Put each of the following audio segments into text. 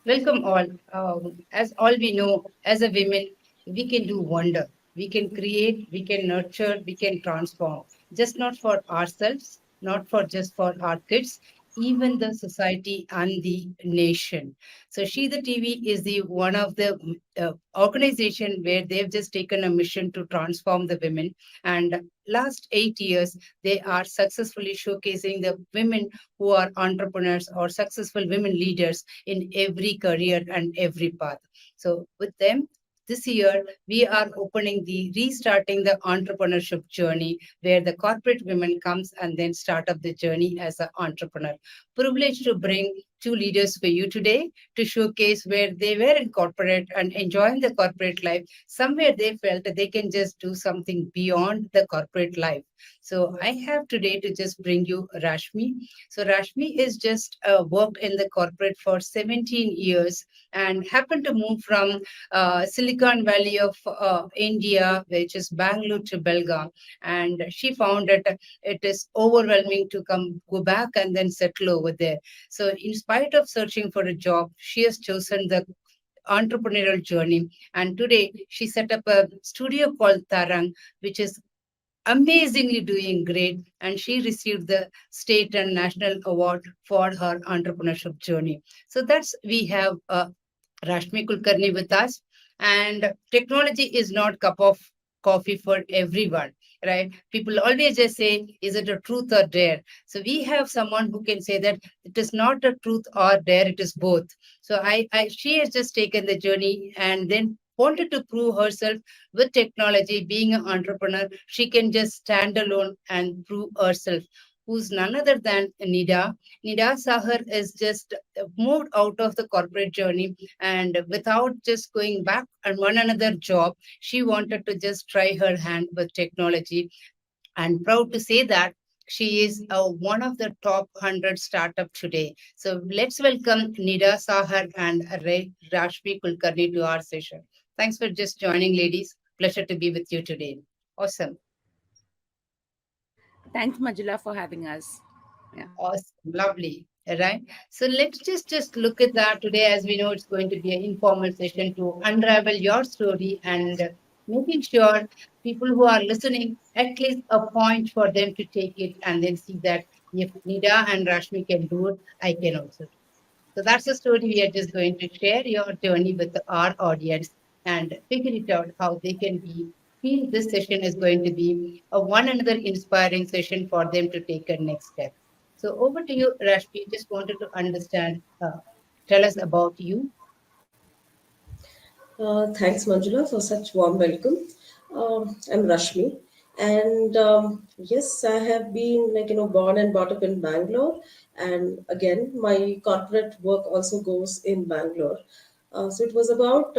Welcome all. As all we know, as a women, we can do wonder. We can create, we can nurture, we can transform. Just not for ourselves, not for just for our kids, even the society and the nation. So She the TV is the one of the organization where they've just taken a mission to transform the women. And last 8 years, they are successfully showcasing the women who are entrepreneurs or successful women leaders in every career and every path. So with them, this year we are opening the restarting the entrepreneurship journey where the corporate women comes and then start up the journey as an entrepreneur. Privileged to bring two leaders for you today to showcase where they were in corporate and enjoying the corporate life. Somewhere they felt that they can just do something beyond the corporate life. So I have today to just bring you Rashmi. So Rashmi is just worked in the corporate for 17 years and happened to move from Silicon Valley of India, which is Bangalore to Belgaum. And she found that it is overwhelming to go back and then settle over there. So in spite of searching for a job, she has chosen the entrepreneurial journey. And today she set up a studio called Tarang, which is amazingly doing great, and she received the state and national award for her entrepreneurship journey. So that's we have Rashmi Kulkarni with us. And technology is not cup of coffee for everyone, right? People always just say, is it a truth or dare? So we have someone who can say that it is not a truth or dare, it is both. So she has just taken the journey and then wanted to prove herself with technology. Being an entrepreneur, she can just stand alone and prove herself. Who's none other than Nida. Nida Sahar is just moved out of the corporate journey, and without just going back on one another job, she wanted to just try her hand with technology. And proud to say that she is one of the top 100 startup today. So let's welcome Nida Sahar and Rashmi Kulkarni to our session. Thanks for just joining, ladies. Pleasure to be with you today. Awesome. Thanks, Manjula, for having us. Yeah. Awesome, lovely. Right. So let's just look at that today. As we know, it's going to be an informal session to unravel your story and making sure people who are listening at least a point for them to take it and then see that if Nida and Rashmi can do it, I can also. So that's the story we are just going to share your journey with our audience and figure it out how they can be. Feel this session is going to be a one another inspiring session for them to take a next step. So over to you, Rashmi. Just wanted to understand. Tell us about you. Thanks, Manjula, for such warm welcome. I'm Rashmi, and yes, I have been born and brought up in Bangalore, and again, my corporate work also goes in Bangalore. So it was about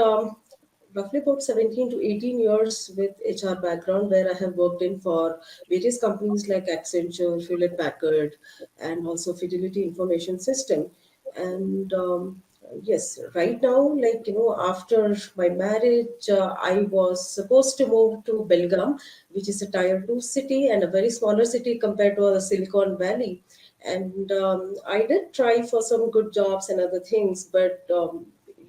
roughly about 17 to 18 years with HR background, where I have worked in for various companies like Accenture, Hewlett Packard, and also Fidelity Information System. And yes, right now, after my marriage, I was supposed to move to Belgaum, which is a tier 2 city and a very smaller city compared to the Silicon Valley. And I did try for some good jobs and other things, but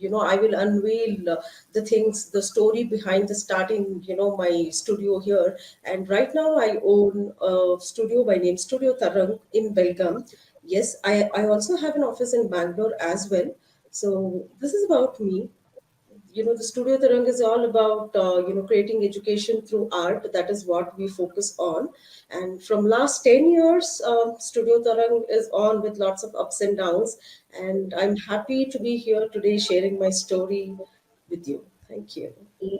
I will unveil the things, the story behind the starting, my studio here. And right now I own a studio by name Studio Tarang in Belgaum. Yes, I also have an office in Bangalore as well. So this is about me. The Studio Tarang is all about creating education through art. That is what we focus on. And from last 10 years, Studio Tarang is on with lots of ups and downs, and I'm happy to be here today sharing my story with you. Thank you.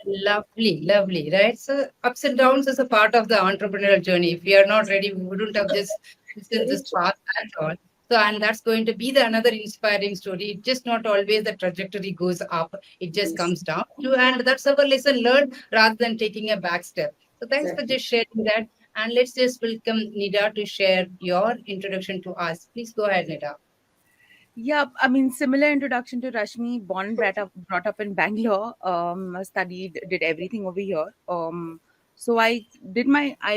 Lovely, lovely, right? So ups and downs is a part of the entrepreneurial journey. If we are not ready, we wouldn't have just chosen Very this true. path at all. So, and that's going to be the another inspiring story. It's just not always the trajectory goes up; it just Yes, comes down. And that's our lesson learned rather than taking a back step. So, thanks for exactly. just sharing that. And let's just welcome Nida to share your introduction to us. Please go ahead, Nida. Yeah, I mean, similar introduction to Rashmi, born and brought up in Bangalore, studied, did everything over here. So I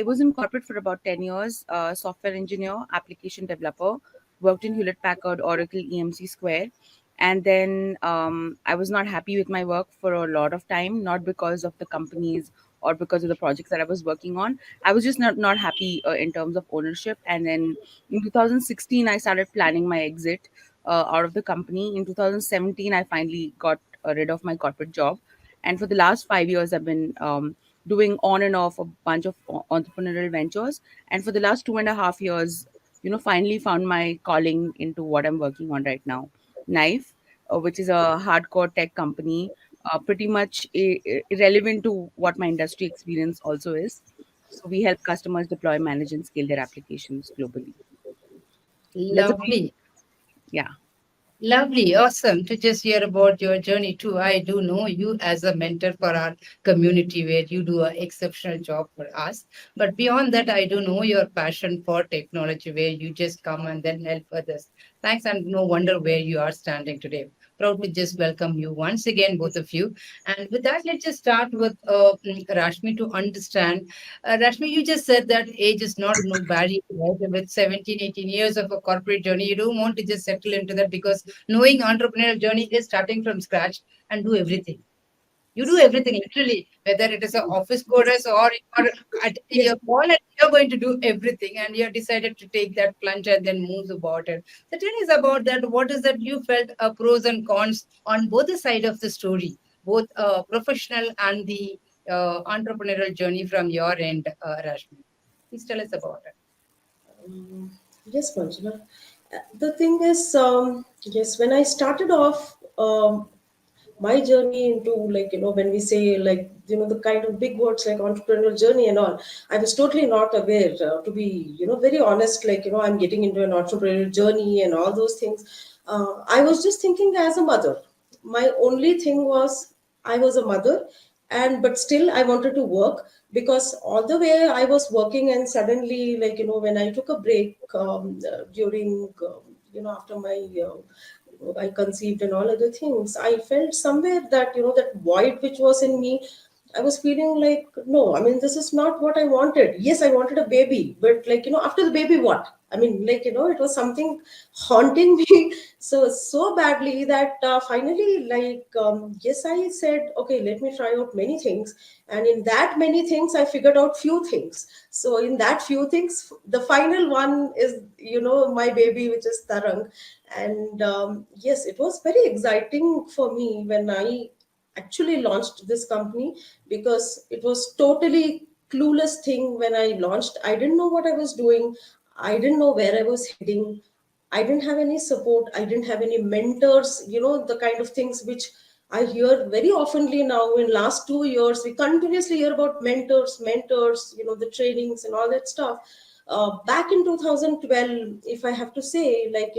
was in corporate for about 10 years, software engineer, application developer, worked in Hewlett Packard, Oracle, EMC Square. And then I was not happy with my work for a lot of time, not because of the companies or because of the projects that I was working on. I was just not happy in terms of ownership. And then in 2016 I started planning my exit out of the company. In 2017 I finally got rid of my corporate job, and for the last 5 years I've been doing on and off a bunch of entrepreneurial ventures. And for the last 2.5 years, finally found my calling into what I'm working on right now. Knife, which is a hardcore tech company, pretty much irrelevant to what my industry experience also is. So we help customers deploy, manage, and scale their applications globally. That's a brief, Lovely. yeah. Lovely, awesome to just hear about your journey too. I do know you as a mentor for our community where you do an exceptional job for us. But beyond that, I do know your passion for technology where you just come and then help others. Thanks, and no wonder where you are standing today. Proud to just welcome you once again, both of you. And with that, let's just start with Rashmi to understand. Rashmi, you just said that age is not no barrier, right? With 17, 18 years of a corporate journey, you don't want to just settle into that because knowing entrepreneurial journey is starting from scratch and do everything. You do everything literally, whether it is an office chorus or you're at your call and you're going to do everything and you have decided to take that plunge and then move about it. So tell us about that. What is that you felt pros and cons on both the side of the story, both professional and the entrepreneurial journey from your end, Rashmi? Please tell us about it. Yes, Manjula. The thing is, yes, when I started off, my journey into, like, when we say, like, the kind of big words like entrepreneurial journey and all, I was totally not aware, to be, very honest, like, I'm getting into an entrepreneurial journey and all those things. I was just thinking as a mother. My only thing was I was a mother, and but still I wanted to work, because all the way I was working, and suddenly, like, when I took a break, during, after my I conceived and all other things, I felt somewhere that, that void which was in me. I was feeling like, no, I mean, this is not what I wanted. Yes, I wanted a baby, but, like, after the baby, what? I mean, like, it was something haunting me so badly that, finally, like, yes, I said, okay, let me try out many things. And in that many things, I figured out few things. So in that few things, the final one is, my baby, which is Tarang. And yes, it was very exciting for me when I actually launched this company, because it was totally clueless thing. When I launched, I didn't know what I was doing. I didn't know where I was heading. I didn't have any support. I didn't have any mentors, the kind of things which I hear very oftenly now. In last 2 years, we continuously hear about mentors, the trainings and all that stuff. Back in 2012, if I have to say, like,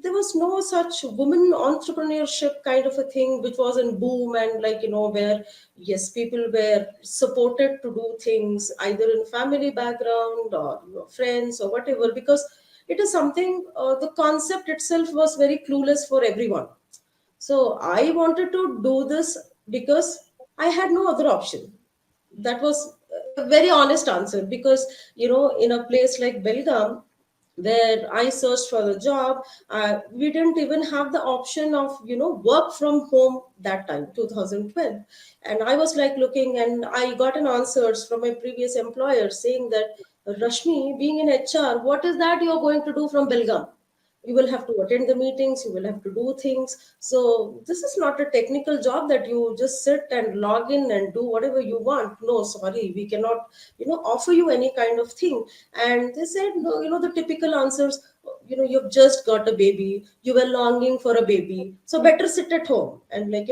there was no such woman entrepreneurship kind of a thing which was in boom, and, like, where, yes, people were supported to do things either in family background or, friends or whatever, because it is something, the concept itself was very clueless for everyone. So I wanted to do this because I had no other option. That was a very honest answer, because, in a place like Belgaum, where I searched for the job, we didn't even have the option of, work from home that time, 2012. And I was like looking, and I got an answers from my previous employer saying that, Rashmi, being in HR, what is that you're going to do from Belgaum? You will have to attend the meetings, you will have to do things. So this is not a technical job that you just sit and log in and do whatever you want. No, sorry, we cannot, offer you any kind of thing. And they said, no, the typical answers, you've just got a baby, you were longing for a baby, so better sit at home and, like,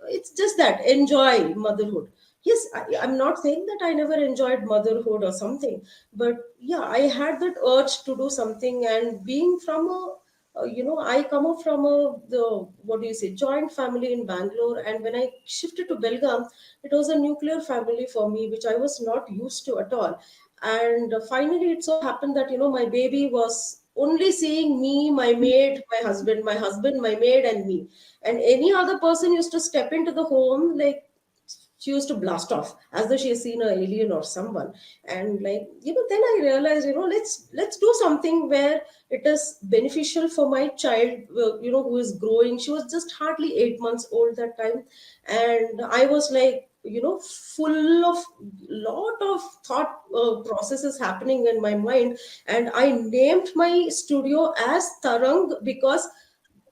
it's just that enjoy motherhood. Yes, I'm not saying that I never enjoyed motherhood or something, but yeah, I had that urge to do something. And being from a, I come up from a, the, what do you say, joint family in Bangalore, and when I shifted to Belgaum, it was a nuclear family for me, which I was not used to at all. And finally, it so happened that, my baby was only seeing me, my maid, my husband, my maid, and me. And any other person used to step into the home, like, she used to blast off as though she has seen an alien or someone. And like, then I realized, let's do something where it is beneficial for my child, who is growing. She was just hardly 8 months old that time. And I was like, full of lot of thought processes happening in my mind. And I named my studio as Tarang, because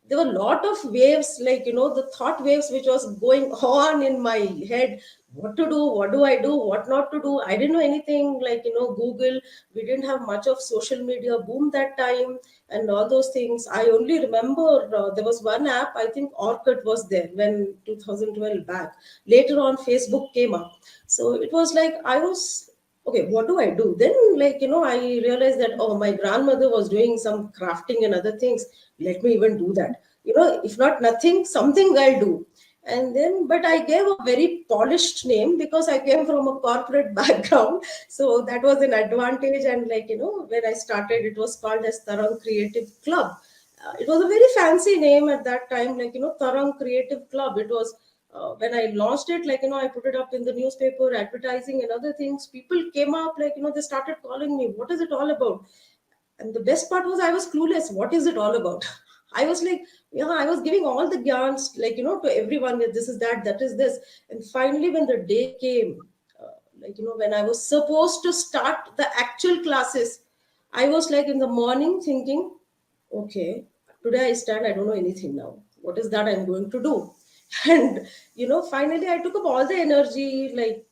there were a lot of waves, like, the thought waves which was going on in my head. What to do, what do I do, what not to do? I didn't know anything, like, Google. We didn't have much of social media boom that time, and all those things. I only remember there was one app, I think Orkut was there when 2012 back. Later on Facebook came up. So it was like I was, okay, what do I do then? Like, I realized that, oh, my grandmother was doing some crafting and other things. Let me even do that. If not nothing, something I'll do. And then, but I gave a very polished name because I came from a corporate background. So that was an advantage. And like, when I started, it was called as Tarang Creative Club. It was a very fancy name at that time, like, Tarang Creative Club. It was, when I launched it, like, I put it up in the newspaper, advertising and other things. People came up, like, they started calling me, what is it all about? And the best part was I was clueless. What is it all about? I was like, yeah, I was giving all the gyans, like, to everyone, that this is that, that is this. And finally, when the day came, like, when I was supposed to start the actual classes, I was like in the morning thinking, okay, today I stand, I don't know anything now. What is that I'm going to do? And, finally I took up all the energy, like,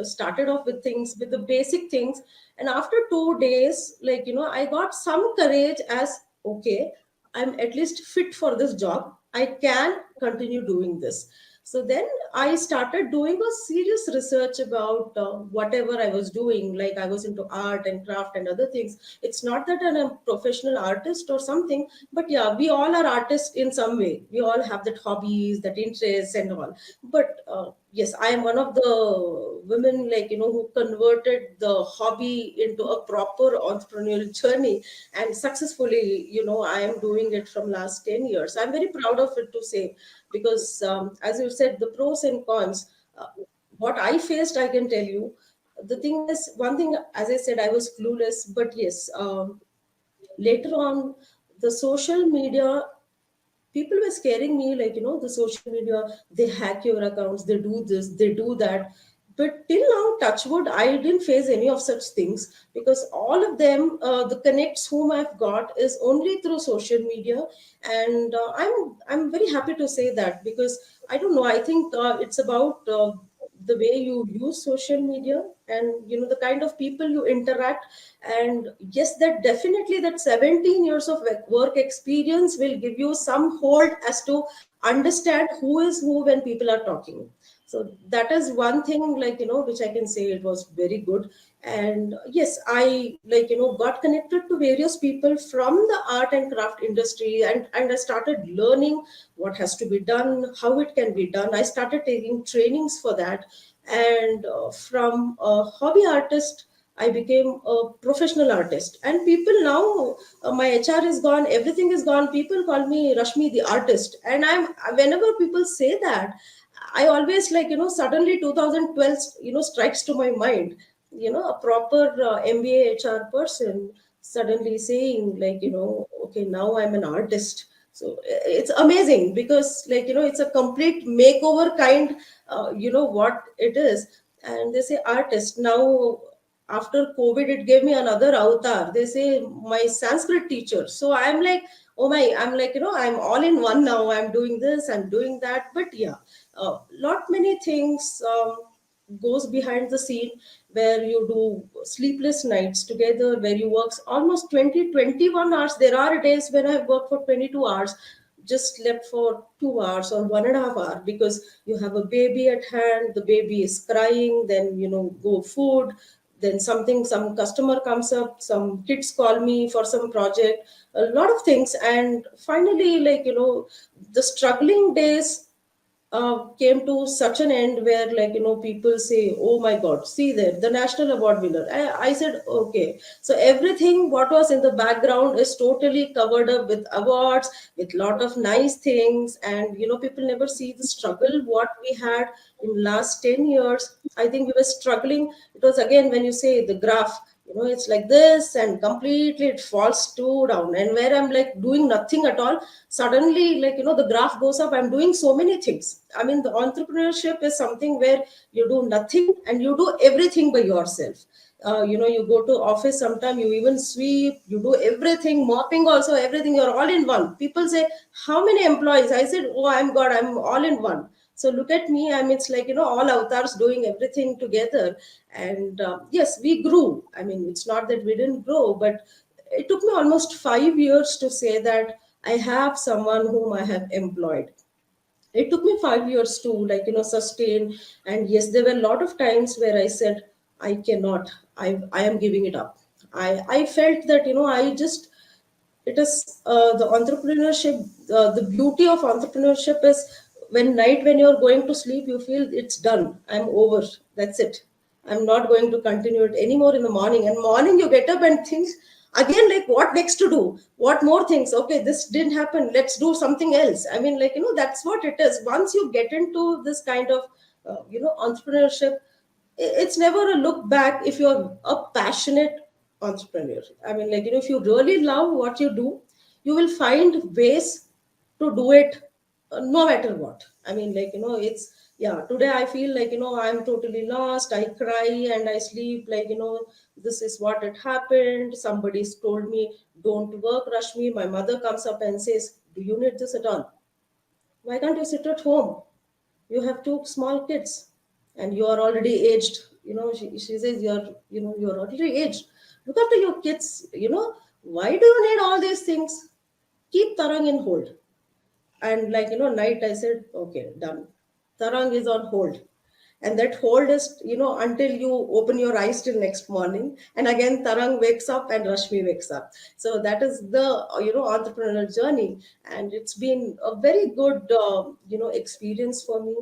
started off with things, with the basic things. And after 2 days, like, I got some courage as, okay, I'm at least fit for this job. I can continue doing this. So then I started doing a serious research about whatever I was doing. Like, I was into art and craft and other things. It's not that I'm a professional artist or something, but yeah, we all are artists in some way. We all have that hobbies, that interests and all. But yes, I am one of the women, like, who converted the hobby into a proper entrepreneurial journey, and successfully, I am doing it from last 10 years. I'm very proud of it to say, because as you said, the pros and cons, uh, what I faced, I can tell you. The thing is, one thing, as I said, I was clueless, but yes, later on, the social media, people were scaring me, like, the social media, they hack your accounts, they do this, they do that. But till now, touch wood, I didn't face any of such things, because all of them, the connects whom I've got is only through social media. And I'm very happy to say that, because I don't know, I think it's about the way you use social media, and the kind of people you interact. And yes, that definitely, that 17 years of work experience will give you some hold as to understand who is who when people are talking. So that is one thing, like, which I can say it was very good. And yes, I, like, got connected to various people from the art and craft industry, and I started learning what has to be done, how it can be done. I started taking trainings for that. And from a hobby artist, I became a professional artist. And people now, my HR is gone, everything is gone. People call me Rashmi the artist. And whenever people say that, I always, like, suddenly 2012, strikes to my mind. A proper MBA HR person suddenly saying, like, okay, now I'm an artist. So it's amazing, because, like, it's a complete makeover kind, what it is. And they say artist. Now, after COVID, it gave me another avatar. They say my Sanskrit teacher. So I'm like, oh my, I'm like, I'm all in one now. I'm doing this, I'm doing that. But yeah, lot many things goes behind the scene, where you do sleepless nights together, where you work almost 20 to 21 hours. There are days when I've worked for 22 hours, just slept for 2 hours or 1.5 hours, because you have a baby at hand, the baby is crying, then, go food, then something, some customer comes up, some kids call me for some project, a lot of things. And finally, like, the struggling days, came to such an end where, like, people say, oh my god, see there, the national award winner. I said, okay, so everything what was in the background is totally covered up with awards, with lot of nice things, and people never see the struggle what we had in last 10 years. I think we were struggling. It was, again, when you say the graph, it's like this, and completely it falls too down, and where I'm like doing nothing at all, suddenly, like, the graph goes up. I'm doing so many things. I mean, the entrepreneurship is something where you do nothing and you do everything by yourself. You go to office sometime, you even sweep, you do everything, mopping also, everything, you're all in one. People say, how many employees? I said, oh, I'm all in one. So look at me. It's like, all avatars doing everything together. And yes, we grew. I mean, it's not that we didn't grow, but it took me almost 5 years to say that I have someone whom I have employed. It took me 5 years to, like, sustain. And yes, there were a lot of times where I said, I cannot, I am giving it up. I felt that, I just, it is the entrepreneurship, the beauty of entrepreneurship is when you're going to sleep, you feel it's done, I'm over, that's it, I'm not going to continue it anymore. In the morning, and morning you get up and think again, like, what next to do, what more things, okay, this didn't happen, let's do something else. I mean, like, that's what it is. Once you get into this kind of entrepreneurship, it's never a look back if you're a passionate entrepreneur. I mean, like, if you really love what you do, you will find ways to do it, no matter what. I mean, like, it's, yeah, today I feel like, I'm totally lost, I cry and I sleep, like, this is what had happened, somebody's told me, don't work, Rashmi. My mother comes up and says, do you need this at all? Why can't you sit at home? You have two small kids and you are already aged. She says, you're already aged, look after your kids. Why do you need all these things? Keep Tarang in hold. And, like, night I said, okay, done, Tarang is on hold. And that hold is, until you open your eyes till next morning, and again Tarang wakes up and Rashmi wakes up. So that is the entrepreneurial journey. And it's been a very good experience for me.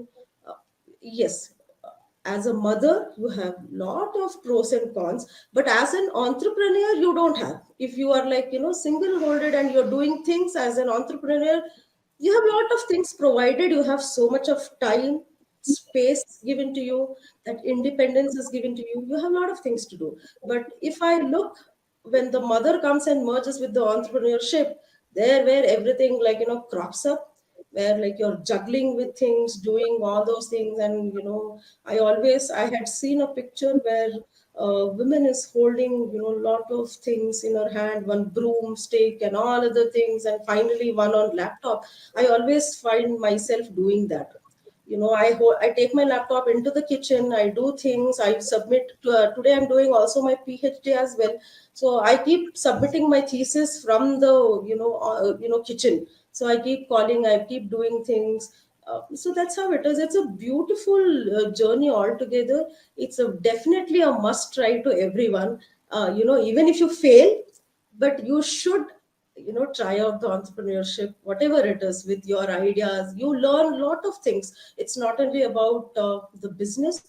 uh, yes, as a mother you have lot of pros and cons, but as an entrepreneur you don't have. If you are, like, single holded and you're doing things as an entrepreneur, you have a lot of things provided. You have so much of time, space given to you, that independence is given to you. You have a lot of things to do. But if I look, when the mother comes and merges with the entrepreneurship, there where everything, like, crops up, where, like, you're juggling with things, doing all those things. And I had seen a picture where women is holding, lot of things in her hand, one broomstick and all other things, and finally one on laptop. I always find myself doing that. I take my laptop into the kitchen, I do things, I submit today I'm doing also my PhD as well. So I keep submitting my thesis from the kitchen. So I keep calling, I keep doing things. So that's how it is. It's a beautiful journey altogether. It's definitely a must try to everyone. Even if you fail, but you should, try out the entrepreneurship, whatever it is, with your ideas. You learn a lot of things. It's not only about the business,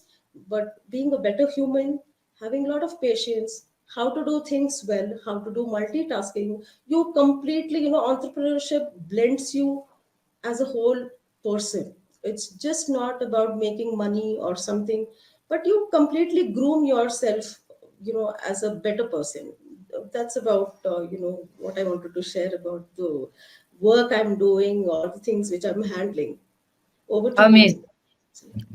but being a better human, having a lot of patience, how to do things well, how to do multitasking. You completely, entrepreneurship blends you as a whole person. It's just not about making money or something, but you completely groom yourself, as a better person. That's about, what I wanted to share about the work I'm doing, all the things which I'm handling. Over to you. Amazing.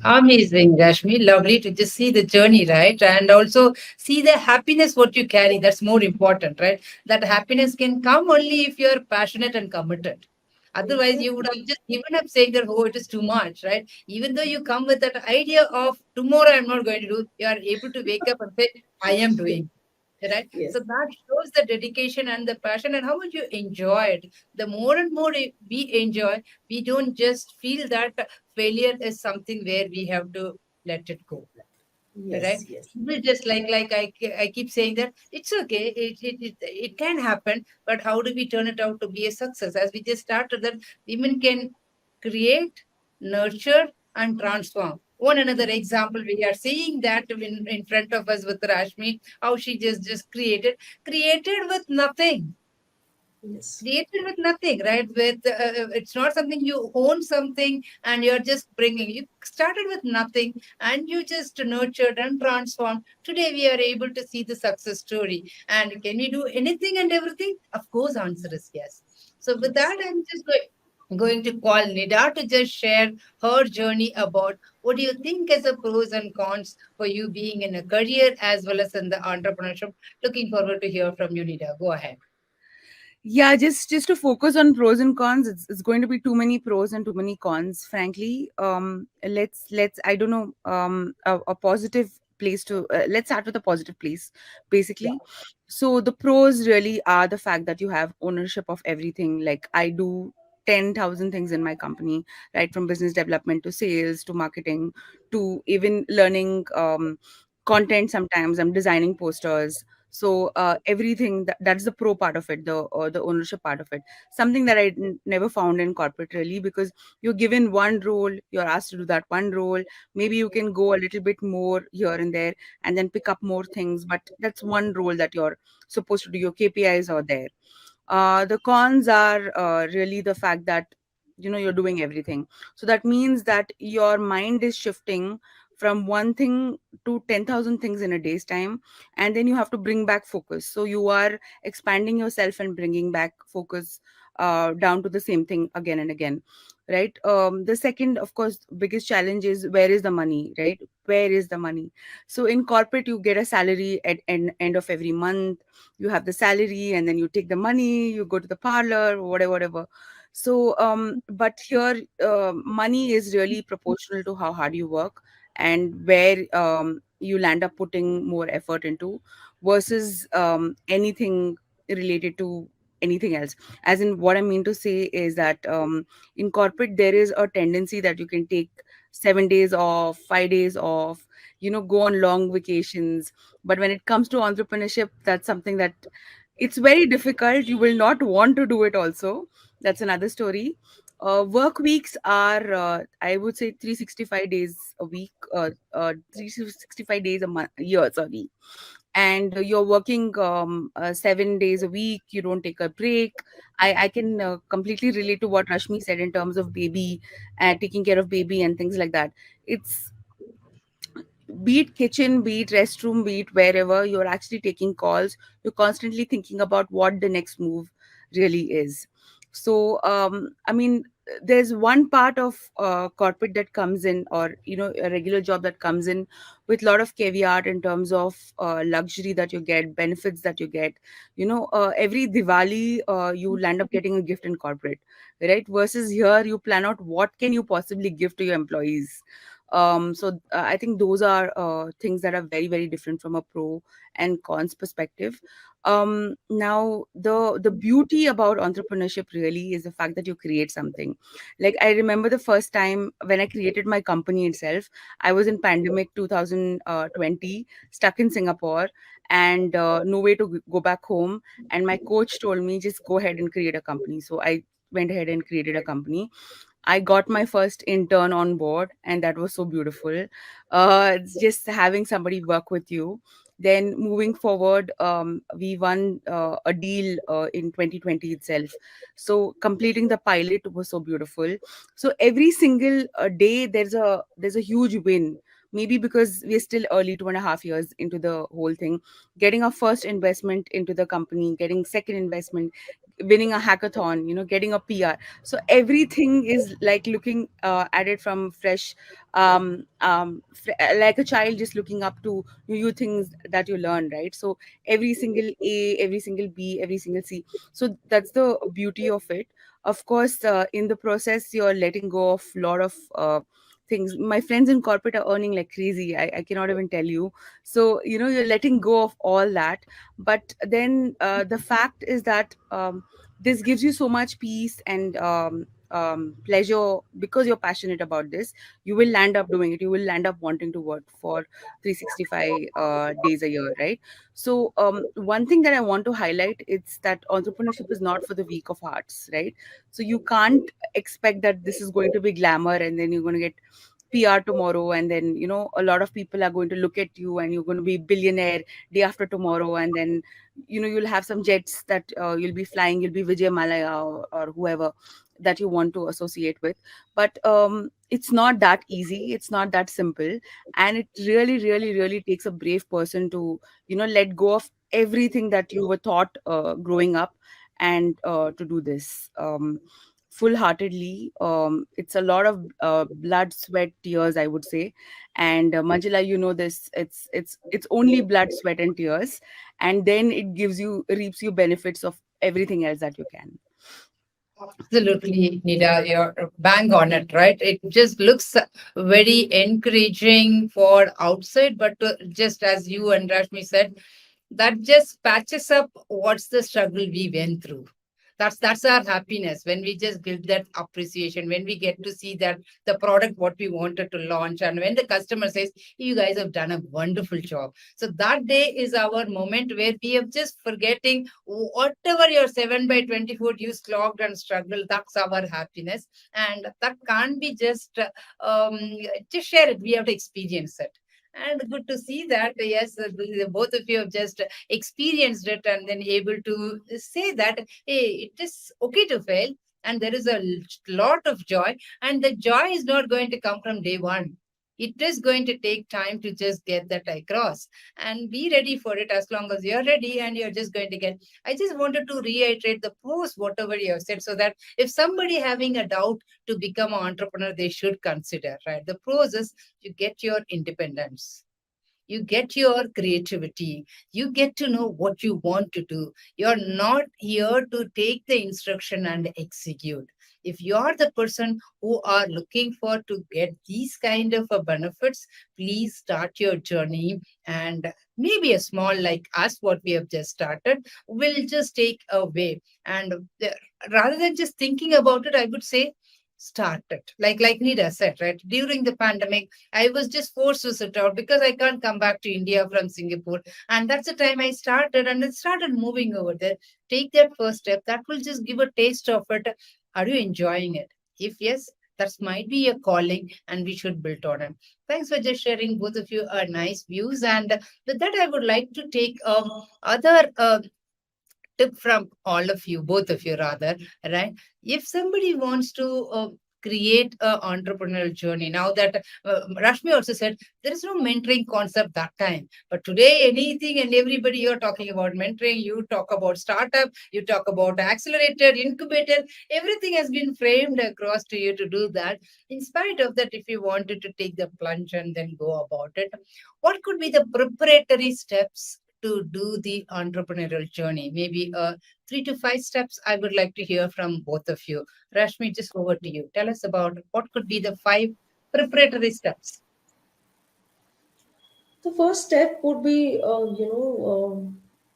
Amazing, Rashmi. Lovely to just see the journey, right? And also see the happiness what you carry. That's more important, right? That happiness can come only if you're passionate and committed. Otherwise, you would Exactly. have just given up saying that, oh, it is too much, right? Even though you come with that idea of tomorrow I'm not going to do, you are able to wake up and say, I am doing, right? Yes. So that shows the dedication and the passion and how much you enjoy it. The more and more we enjoy, we don't just feel that failure is something where we have to let it go, right? Yes. Yes. We just I keep saying that it's okay, it can happen, but how do we turn it out to be a success? As we just started that, women can create, nurture, and transform. One another example, we are seeing that in front of us with Rashmi, how she just created with nothing, Yes. created with nothing, right? With it's not something you own something and you're just bringing. You started with nothing and you just nurtured and transformed. Today we are able to see the success story. And can we do anything and everything? Of course, answer is yes. So with Yes. that, I'm just going to call Nida to just share her journey about what do you think as a pros and cons for you being in a career as well as in the entrepreneurship. Looking forward to hear from you, Nida. Go ahead. Yeah, just to focus on pros and cons, it's going to be too many pros and too many cons, frankly. Let's I don't know, a positive place to let's start with a positive place, Yeah. basically. So the pros really are the fact that you have ownership of everything. Like, I do 10,000 things in my company, right, from business development to sales to marketing to even learning content. Sometimes I'm designing posters. So everything that's the pro part of it, the ownership part of it, something that never found in corporate, really, because you're given one role, you're asked to do that one role. Maybe you can go a little bit more here and there and then pick up more things, but that's one role that you're supposed to do. Your KPIs are there. The cons are really the fact that you're doing everything. So that means that your mind is shifting from one thing to 10,000 things in a day's time, and then you have to bring back focus. So you are expanding yourself and bringing back focus down to the same thing again and again, right? The second, of course, biggest challenge is, where is the money, right? Where is the money? So in corporate, you get a salary at end of every month. You have the salary and then you take the money, you go to the parlor, whatever. So but here, money is really proportional to how hard you work and where you land up putting more effort into, versus anything related to anything else. As in, what I mean to say is that in corporate, there is a tendency that you can take 7 days off, 5 days off, go on long vacations. But when it comes to entrepreneurship, that's something that it's very difficult. You will not want to do it also. That's another story. Work weeks are, I would say, 365 days a week, 365 days a month, year, sorry. And you're working 7 days a week. You don't take a break. I can completely relate to what Rashmi said in terms of baby, taking care of baby and things like that. It's, be it kitchen, be it restroom, be it wherever, you're actually taking calls. You're constantly thinking about what the next move really is. So I mean, there's one part of corporate that comes in, or a regular job that comes in with a lot of caveat in terms of luxury that you get, benefits that you get. Every Diwali, you land up getting a gift in corporate, right? Versus here, you plan out what can you possibly give to your employees. So I think those are things that are very, very different from a pro and cons perspective. Now, the beauty about entrepreneurship really is the fact that you create something. Like, I remember the first time when I created my company itself. I was in pandemic 2020, stuck in Singapore, and no way to go back home. And my coach told me, just go ahead and create a company. So I went ahead and created a company. I got my first intern on board, and that was so beautiful. It's just having somebody work with you. Then moving forward, we won a deal in 2020 itself. So completing the pilot was so beautiful. So every single day, there's a huge win. Maybe because we're still early, 2.5 years into the whole thing, getting our first investment into the company, getting second investment, winning a hackathon, getting a PR. So everything is like looking at it from fresh, like a child just looking up to new things that you learn, right? So every single A, every single B, every single C. So that's the beauty of it. Of course, in the process, you're letting go of a lot of things. My friends in corporate are earning like crazy. I cannot even tell you. So you're letting go of all that. But then the fact is that this gives you so much peace and pleasure, because you're passionate about this, you will land up doing it. You will land up wanting to work for 365 days a year, right? So one thing that I want to highlight is that entrepreneurship is not for the weak of hearts, right? So you can't expect that this is going to be glamour and then you're going to get PR tomorrow, and then a lot of people are going to look at you and you're going to be billionaire day after tomorrow, and then you'll have some jets that you'll be flying, you'll be Vijay Malaya, or whoever that you want to associate with. But it's not that easy, it's not that simple, and it really, really, really takes a brave person to let go of everything that you were taught growing up, and to do this full heartedly. It's a lot of blood, sweat, tears, I would say. And Manjula, this, it's only blood, sweat and tears, and then it reaps you benefits of everything else that you can. Absolutely, Nida, you're bang on it, right? It just looks very encouraging for outside, but just as you and Rashmi said, that just patches up what's the struggle we went through. That's our happiness when we just give that appreciation, when we get to see that the product what we wanted to launch, and when the customer says, you guys have done a wonderful job. So that day is our moment where we have just forgetting whatever your 7 by 24 you slogged and struggled. That's our happiness, and that can't be um just share it. We have to experience it. And good to see that, yes, both of you have just experienced it and then able to say that, hey, it is okay to fail. And there is a lot of joy. And the joy is not going to come from day one. It is going to take time to just get that across, and be ready for it. As long as you're ready and you're just going to get. I just wanted to reiterate the pros, whatever you have said, so that if somebody having a doubt to become an entrepreneur, they should consider, right? The pros is you get your independence, you get your creativity, you get to know what you want to do. You're not here to take the instruction and execute. If you are the person who are looking for to get these kind of benefits, please start your journey. And maybe a small like us, what we have just started, will just take away. And rather than just thinking about it, I would say start it. Like Nida said, right? During the pandemic, I was just forced to sit out because I can't come back to India from Singapore. And that's the time I started, and it started moving over there. Take that first step. That will just give a taste of it. Are you enjoying it? If yes, that might be a calling and we should build on it. Thanks for just sharing, both of you, nice views. And with that, I would like to take other tip from all of you, both of you rather, right? If somebody wants to create an entrepreneurial journey, now that Rashmi also said there is no mentoring concept that time, but today anything and everybody you're talking about mentoring, you talk about startup, you talk about accelerator, incubator, everything has been framed across to you to do that. In spite of that, if you wanted to take the plunge and then go about it, what could be the preparatory steps to do the entrepreneurial journey? Maybe 3 to 5 steps I would like to hear from both of you. Rashmi, just over to you. Tell us about what could be the 5 preparatory steps. The first step would be,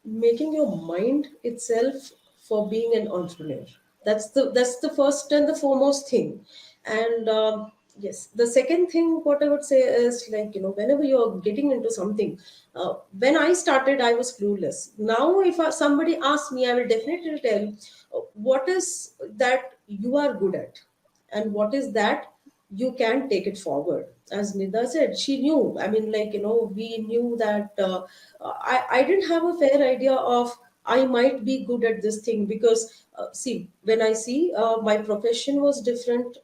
making your mind itself for being an entrepreneur. That's the first and the foremost thing. And yes, the second thing, what I would say is, like, whenever you're getting into something, when I started, I was clueless. Now, if somebody asks me, I will definitely tell what is that you are good at, and what is that you can take it forward. As Nida said, she knew. I mean, like, we knew that I didn't have a fair idea of I might be good at this thing, because see, when I see, my profession was different,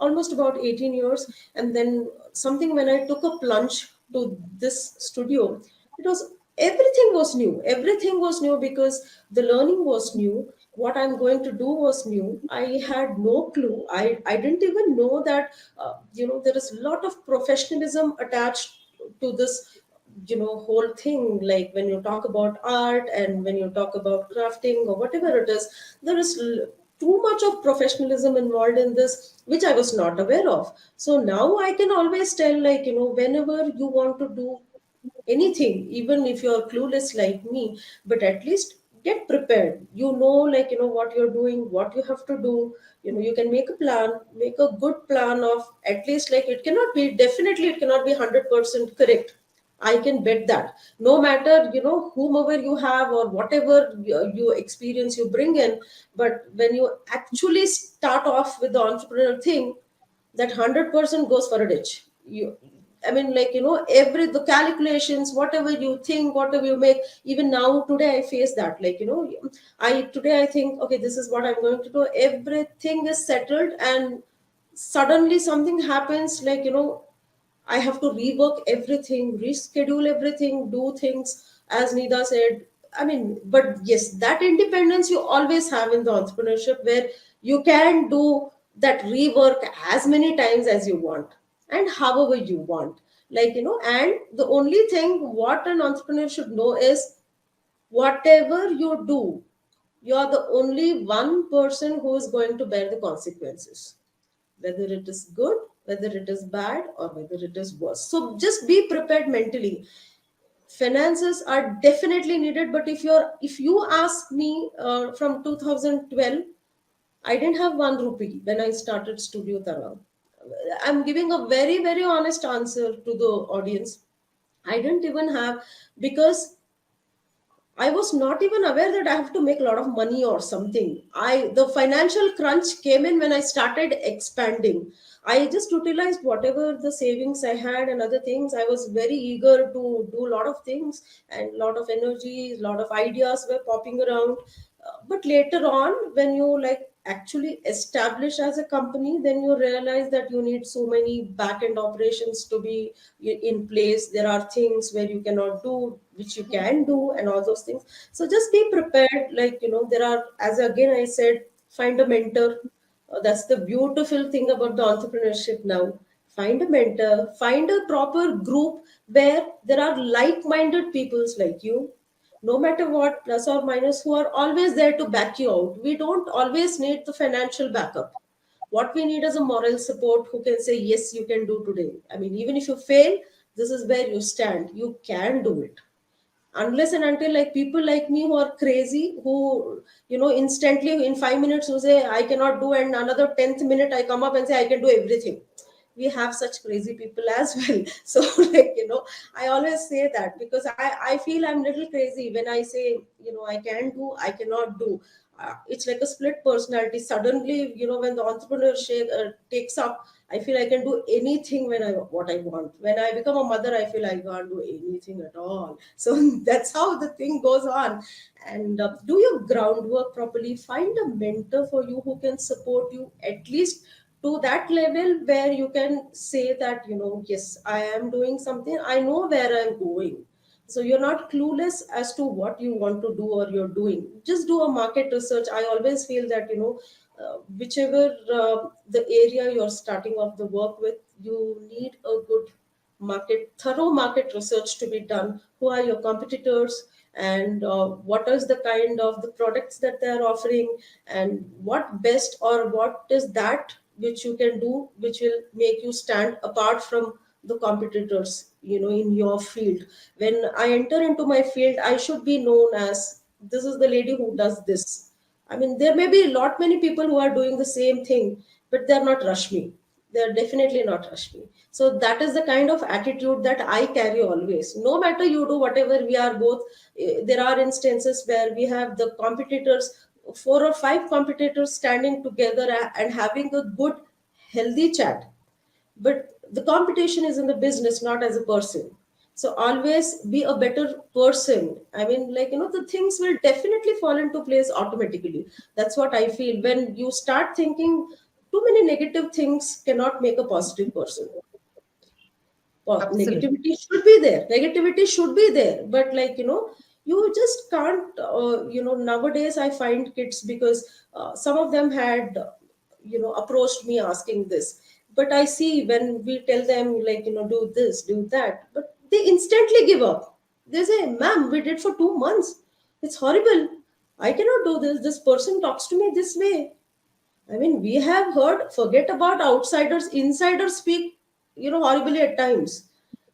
almost about 18 years. And then something, when I took a plunge to this studio, it was, everything was new, because the learning was new, what I'm going to do was new. I had no clue. I didn't even know that there is a lot of professionalism attached to this, whole thing. Like, when you talk about art, and when you talk about crafting or whatever it is, there is too much of professionalism involved in this, which I was not aware of. So now I can always tell, like, whenever you want to do anything, even if you're clueless like me, but at least get prepared. You know, like, what you're doing, what you have to do. You can make a plan, make a good plan of, at least, like, it cannot be, definitely it cannot be 100% correct. I can bet that. No matter, whomever you have or whatever you experience you bring in, but when you actually start off with the entrepreneur thing, that 100% goes for a ditch. I mean, like, every the calculations, whatever you think, whatever you make, even now today I face that, like, I today I think, okay, this is what I'm going to do, everything is settled, and suddenly something happens, like, I have to rework everything, reschedule everything, do things as Nida said. I mean, but yes, that independence you always have in the entrepreneurship, where you can do that rework as many times as you want and however you want. Like, and the only thing what an entrepreneur should know is, whatever you do, you are the only one person who is going to bear the consequences, whether it is good, whether it is bad, or whether it is worse. So just be prepared mentally. Finances are definitely needed, but if you ask me, from 2012, I didn't have 1 rupee when I started Studio Tarang. I'm giving a very, very honest answer to the audience. I didn't even have, because I was not even aware that I have to make a lot of money or something. The financial crunch came in when I started expanding. I just utilized whatever the savings I had and other things. I was very eager to do a lot of things, and a lot of energy, a lot of ideas were popping around. But later on, when you, like, actually establish as a company, then you realize that you need so many back end operations to be in place. There are things where you cannot do, which you can do, and all those things. So just be prepared. Like, there are, as again I said, find a mentor. That's the beautiful thing about the entrepreneurship now. Find a mentor, find a proper group where there are like minded peoples like you, no matter what, plus or minus, who are always there to back you out. We don't always need the financial backup. What we need is a moral support who can say, yes, you can do today. I mean, even if you fail, this is where you stand. You can do it. Unless and until, like, people like me who are crazy, who, instantly in 5 minutes who say, I cannot do, and another 10th minute I come up and say, I can do everything. We have such crazy people as well. So, like, I always say that, because I feel I'm little crazy when I say, I can do, I cannot do. It's like a split personality. Suddenly, when the entrepreneurship takes up, I feel I can do anything when I what I want. When I become a mother, I feel I can't do anything at all. So that's how the thing goes on. And do your groundwork properly. Find a mentor for you who can support you, at least to that level where you can say that, yes, I am doing something. I know where I'm going. So you're not clueless as to what you want to do or you're doing. Just do a market research. I always feel that, whichever the area you're starting off the work with, you need a good thorough market research to be done. Who are your competitors, and what is the kind of the products that they are offering, and what best, or what is that which you can do which will make you stand apart from the competitors, in your field. When I enter into my field, I should be known as, this is the lady who does this. I mean, there may be a lot many people who are doing the same thing, but they're not Rashmi. They're definitely not Rashmi. So that is the kind of attitude that I carry always. No matter you do whatever, we are both. There are instances where we have the competitors, 4 or 5 competitors standing together and having a good, healthy chat. But the competition is in the business, not as a person. So always be a better person. I mean, like, the things will definitely fall into place automatically. That's what I feel. When you start thinking too many negative things, cannot make a positive person. Absolutely. Negativity should be there, but, like, you just can't, nowadays I find kids, because some of them had, approached me asking this. But I see when we tell them, like, do this, do that, but they instantly give up. They say, ma'am, we did for 2 months. It's horrible. I cannot do this. This person talks to me this way. I mean, we have heard, forget about outsiders, insiders speak, horribly at times.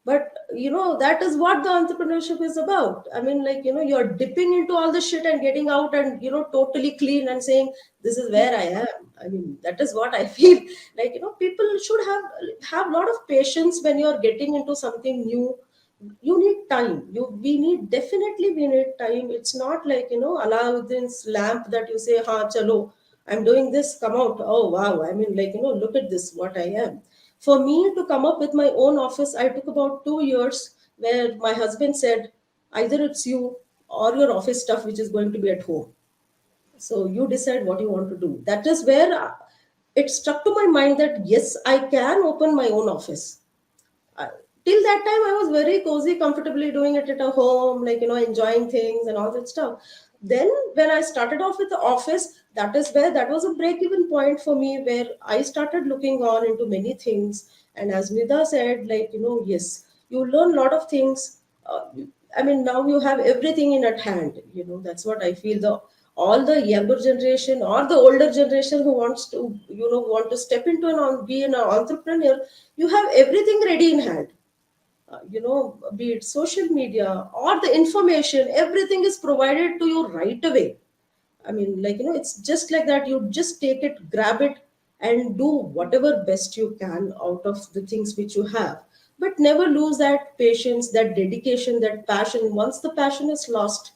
But that is what the entrepreneurship is about. I mean, like, you're dipping into all the shit and getting out and totally clean and saying, this is where I am. I mean, that is what I feel. Like, people should have a lot of patience when you're getting into something new. You need time. We need time. It's not like, Aladdin's lamp that you say, ha chalo, I'm doing this, come out, oh wow, I mean, like, look at this, what I am. For me to come up with my own office, I took about 2 years, where my husband said, either it's you or your office stuff which is going to be at home. So you decide what you want to do. That is where it struck to my mind that yes, I can open my own office. I, till that time I was very cozy, comfortably doing it at a home, like, enjoying things and all that stuff. Then when I started off with the office, that was a break even point for me, where I started looking on into many things. And as Nida said, like, yes, you learn a lot of things. I mean, now you have everything in at hand. That's what I feel. The all the younger generation or the older generation who wants to, want to step into be an entrepreneur, you have everything ready in hand. Be it social media or the information, everything is provided to you right away. I mean, like, it's just like that. You just take it, grab it, and do whatever best you can out of the things which you have. But never lose that patience, that dedication, that passion. Once the passion is lost,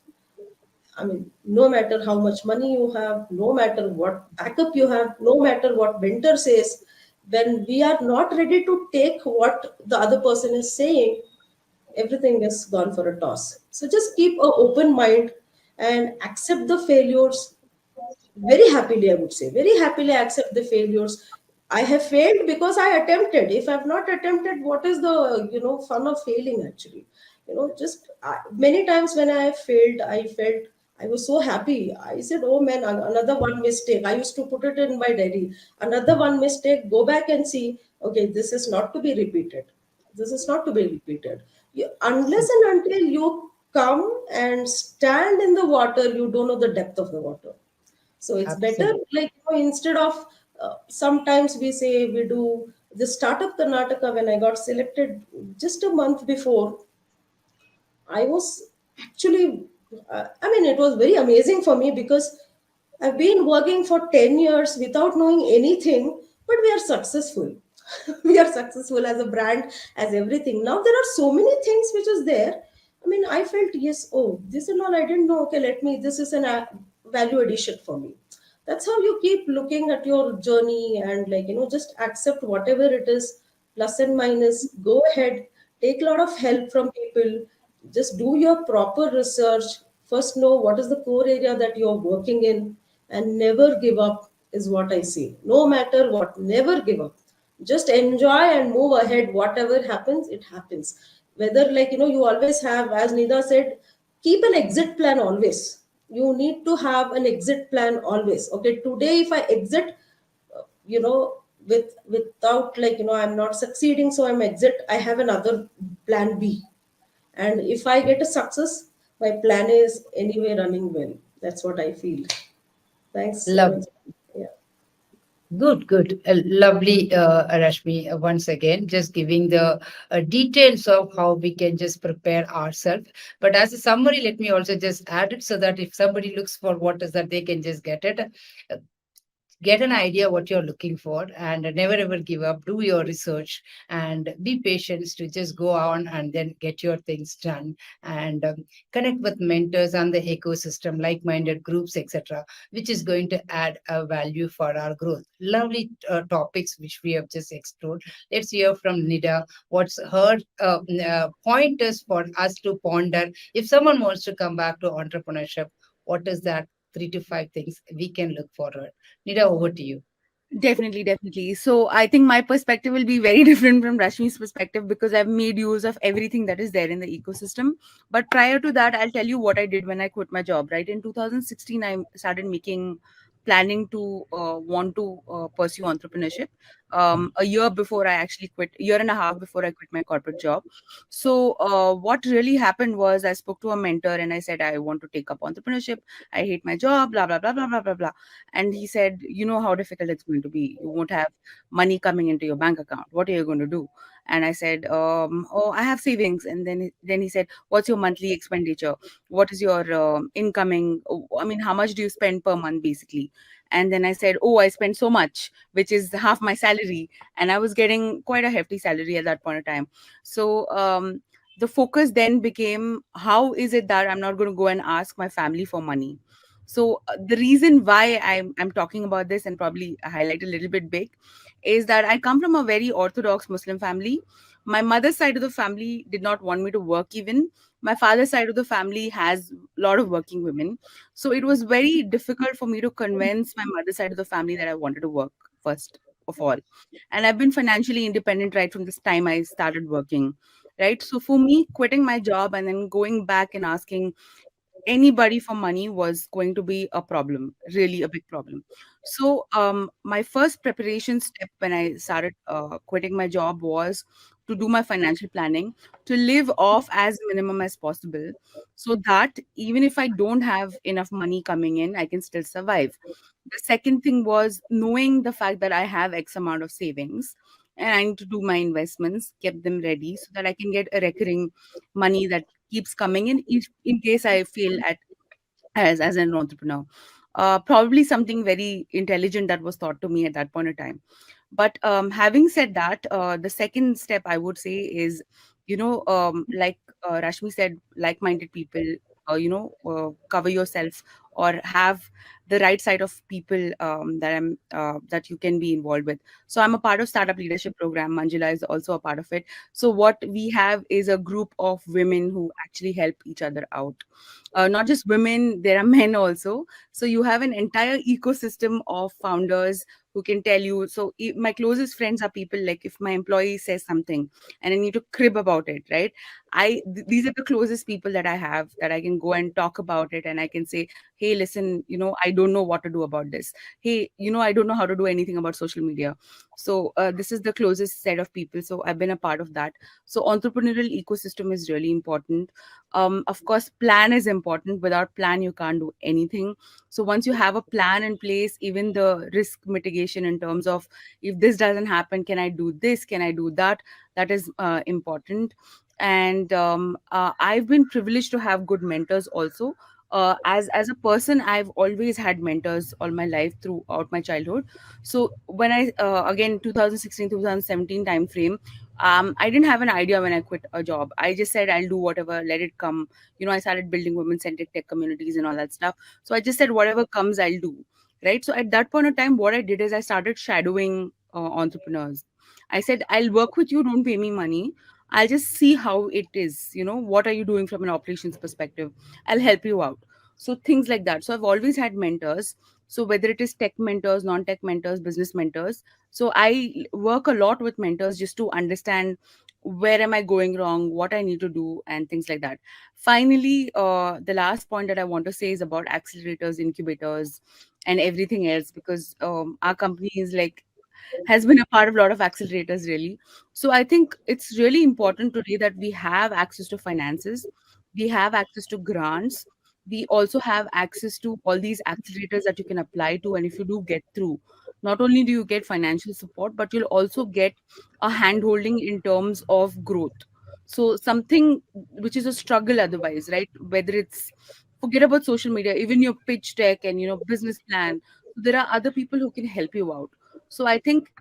I mean, no matter how much money you have, no matter what backup you have, no matter what mentor says, when we are not ready to take what the other person is saying, everything is gone for a toss. So just keep an open mind and accept the failures very happily. I would say very happily accept the failures. I have failed because I attempted. If I've not attempted, what is the fun of failing? Actually, just many times when I failed, I felt I was so happy. I said, oh man, another one mistake. I used to put it in my diary. Another one mistake, go back and see, okay, this is not to be repeated. This is not to be repeated. Unless and until you come and stand in the water, you don't know the depth of the water. So it's better, Absolutely. like, instead of sometimes we say we do the startup Karnataka. When I got selected just a month before, I was actually, I mean, it was very amazing for me, because I've been working for 10 years without knowing anything, but we are successful. We are successful as a brand, as everything. Now there are so many things which is there. I mean, I felt, yes, oh, this is all I didn't know. Okay, this is an value addition for me. That's how you keep looking at your journey, and, like, just accept whatever it is, plus and minus, go ahead, take a lot of help from people, just do your proper research, first know what is the core area that you're working in, and never give up is what I say. No matter what, never give up. Just enjoy and move ahead. Whatever happens, it happens. Whether, like, you always have, as Nida said, keep an exit plan always. You need to have an exit plan always. Okay, today if I exit, without, like, I'm not succeeding, so I'm exit, I have another plan B. And if I get a success, my plan is anyway running well. That's what I feel. Thanks so Love. much. Yeah. Good, good. Lovely, Rashmi, once again, just giving the details of how we can just prepare ourselves. But as a summary, let me also just add it so that if somebody looks for what is that, they can just get it. Get an idea what you're looking for, and never ever give up. Do your research and be patient to just go on and then get your things done, and connect with mentors and the ecosystem, like-minded groups, etc., which is going to add a value for our growth. Lovely topics which we have just explored. Let's hear from Nida. What's her pointers for us to ponder if someone wants to come back to entrepreneurship? What is that 3 to 5 things we can look forward? Nida, over to you. Definitely, definitely. So I think my perspective will be very different from Rashmi's perspective because I've made use of everything that is there in the ecosystem. But prior to that, I'll tell you what I did when I quit my job. Right in 2016, I started making planning to want to pursue entrepreneurship. A year before I actually quit, a year and a half before I quit my corporate job. So what really happened was I spoke to a mentor and I said I want to take up entrepreneurship. I hate my job. Blah blah blah blah blah blah blah. And he said, you know how difficult it's going to be. You won't have money coming into your bank account. What are you going to do? And I said, oh, I have savings. And then he said, what's your monthly expenditure? What is your incoming? I mean, how much do you spend per month, basically? And then I said, oh, I spend so much, which is half my salary. And I was getting quite a hefty salary at that point of time. So the focus then became, how is it that I'm not going to go and ask my family for money? So the reason why I'm talking about this and probably highlight a little bit big is that I come from a very orthodox Muslim family. My mother's side of the family did not want me to work even. My father's side of the family has a lot of working women. So it was very difficult for me to convince my mother's side of the family that I wanted to work first of all. And I've been financially independent right from this time I started working. Right. So for me, quitting my job and then going back and asking anybody for money was going to be a problem, really a big problem. So, my first preparation step when I started quitting my job was to do my financial planning, to live off as minimum as possible, so that even if I don't have enough money coming in, I can still survive. The second thing was knowing the fact that I have X amount of savings and I need to do my investments, keep them ready so that I can get a recurring money that keeps coming in if in case I fail at as an entrepreneur. Probably something very intelligent that was taught to me at that point of time. But having said that, the second step I would say is, like Rashmi said, like-minded people, cover yourself or have the right side of people that you can be involved with. So I'm a part of Startup Leadership Program. Manjula is also a part of it. So what we have is a group of women who actually help each other out. Not just women, there are men also. So you have an entire ecosystem of founders who can tell you. So my closest friends are people like, if my employee says something and I need to crib about it, right? These are the closest people that I have, that I can go and talk about it, and I can say, hey, listen, I don't know what to do about this. Hey, I don't know how to do anything about social media. So this is the closest set of people. So I've been a part of that. So entrepreneurial ecosystem is really important. Of course, plan is important. Without plan, you can't do anything. So once you have a plan in place, even the risk mitigation in terms of, if this doesn't happen, can I do this, can I do that, that is important. And I've been privileged to have good mentors also. As a person, I've always had mentors all my life throughout my childhood. So when I again, 2016 2017 time frame, I didn't have an idea when I quit a job. I just said, I'll do whatever, let it come. I started building women-centric tech communities and all that stuff. So I just said, whatever comes, I'll do. Right. So at that point of time, what I did is I started shadowing entrepreneurs. I said, I'll work with you, don't pay me money. I'll just see how it is. What are you doing from an operations perspective? I'll help you out. So things like that. So I've always had mentors. So whether it is tech mentors, non-tech mentors, business mentors, so I work a lot with mentors just to understand where am I going wrong, what I need to do, and things like that. Finally, the last point that I want to say is about accelerators, incubators, and everything else, because our company is like, has been a part of a lot of accelerators, really. So I think it's really important today that we have access to finances, we have access to grants, we also have access to all these accelerators that you can apply to. And if you do get through, not only do you get financial support, but you'll also get a hand holding in terms of growth. So something which is a struggle otherwise, right? Whether it's, forget about social media, even your pitch deck and business plan, there are other people who can help you out. So I think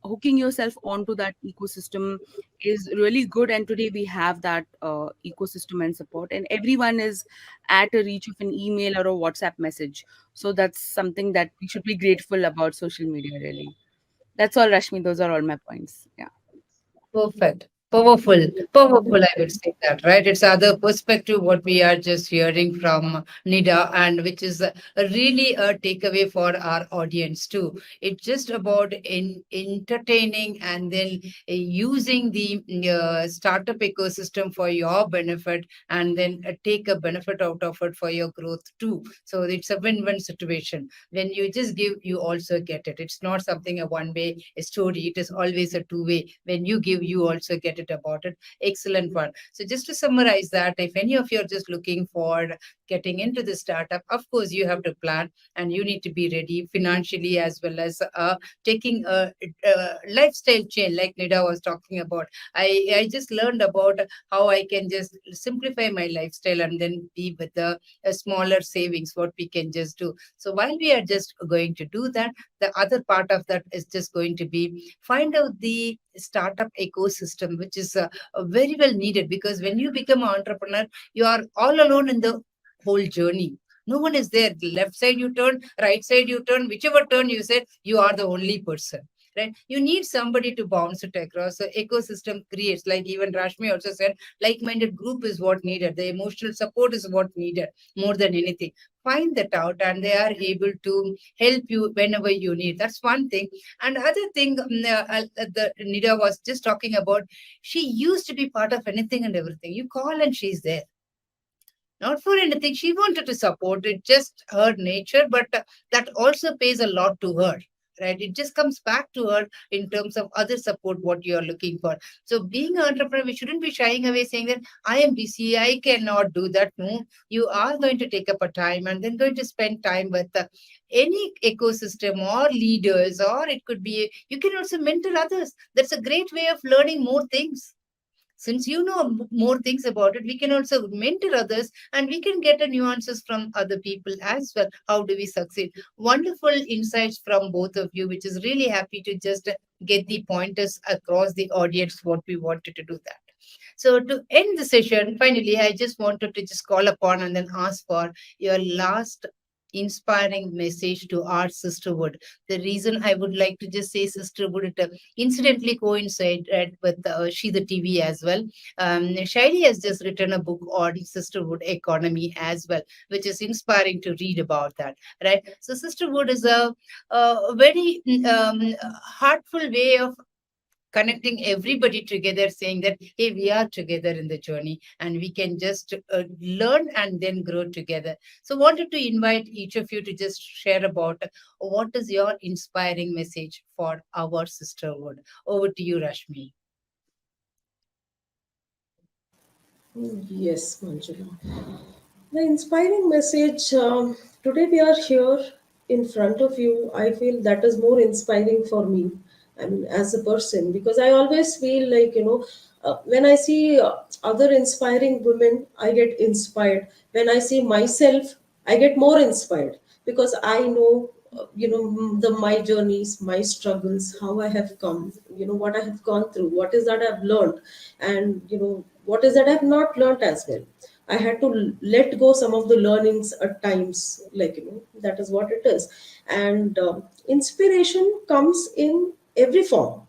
hooking yourself onto that ecosystem is really good. And today we have that ecosystem and support, and everyone is at a reach of an email or a WhatsApp message. So that's something that we should be grateful about social media, really. That's all, Rashmi. Those are all my points. Yeah. Perfect. Powerful. Powerful, I would say that, right? It's other perspective what we are just hearing from Nida, and which is really a takeaway for our audience too. It's just about entertaining and then using the startup ecosystem for your benefit, and then take a benefit out of it for your growth too. So it's a win-win situation. When you just give, you also get it. It's not something a one-way story. It is always a two-way. When you give, you also get it. it about it. Excellent one. So just to summarize that, if any of you are just looking for getting into the startup, of course you have to plan and you need to be ready financially as well as taking a lifestyle change like Nida was talking about. I just learned about how I can just simplify my lifestyle and then be with the smaller savings, what we can just do. So while we are just going to do that, the other part of that is just going to be find out the startup ecosystem, which is very well needed, because when you become an entrepreneur, you are all alone in the whole journey. No one is there. Left side you turn, right side you turn, whichever turn you said, you are the only person. Right? You need somebody to bounce it across. So ecosystem creates, like even Rashmi also said, like-minded group is what needed. The emotional support is what needed more than anything. Find that out, and they are able to help you whenever you need. That's one thing. And other thing, the Nida was just talking about, she used to be part of anything and everything. You call and she's there, not for anything. She wanted to support it, just her nature, but that also pays a lot to her. Right? It just comes back to her in terms of other support, what you are looking for. So, being an entrepreneur, we shouldn't be shying away saying that I am busy, I cannot do that. No, you are going to take up a time and then going to spend time with any ecosystem or leaders, or it could be you can also mentor others. That's a great way of learning more things. Since you know more things about it, we can also mentor others and we can get the nuances from other people as well. How do we succeed? Wonderful insights from both of you, which is really happy to just get the pointers across the audience what we wanted to do that. So to end the session, finally, I just wanted to just call upon and then ask for your last inspiring message to our sisterhood. The reason I would like to just say sisterhood, it incidentally coincided with She the TV as well. Shaili has just written a book on sisterhood economy as well, which is inspiring to read about that. Right. So sisterhood is a very heartful way of connecting everybody together, saying that hey, we are together in the journey and we can just learn and then grow together. So wanted to invite each of you to just share about what is your inspiring message for our sisterhood. Over to you, Rashmi. Yes, Manjula. The inspiring message, today we are here in front of you. I feel that is more inspiring for me. I mean, as a person, because I always feel like, when I see other inspiring women, I get inspired. When I see myself, I get more inspired because I know, the my journeys, my struggles, how I have come, what I have gone through, what is that I've learned, and what is that I've not learned as well. I had to let go some of the learnings at times, like that is what it is. And inspiration comes in every form.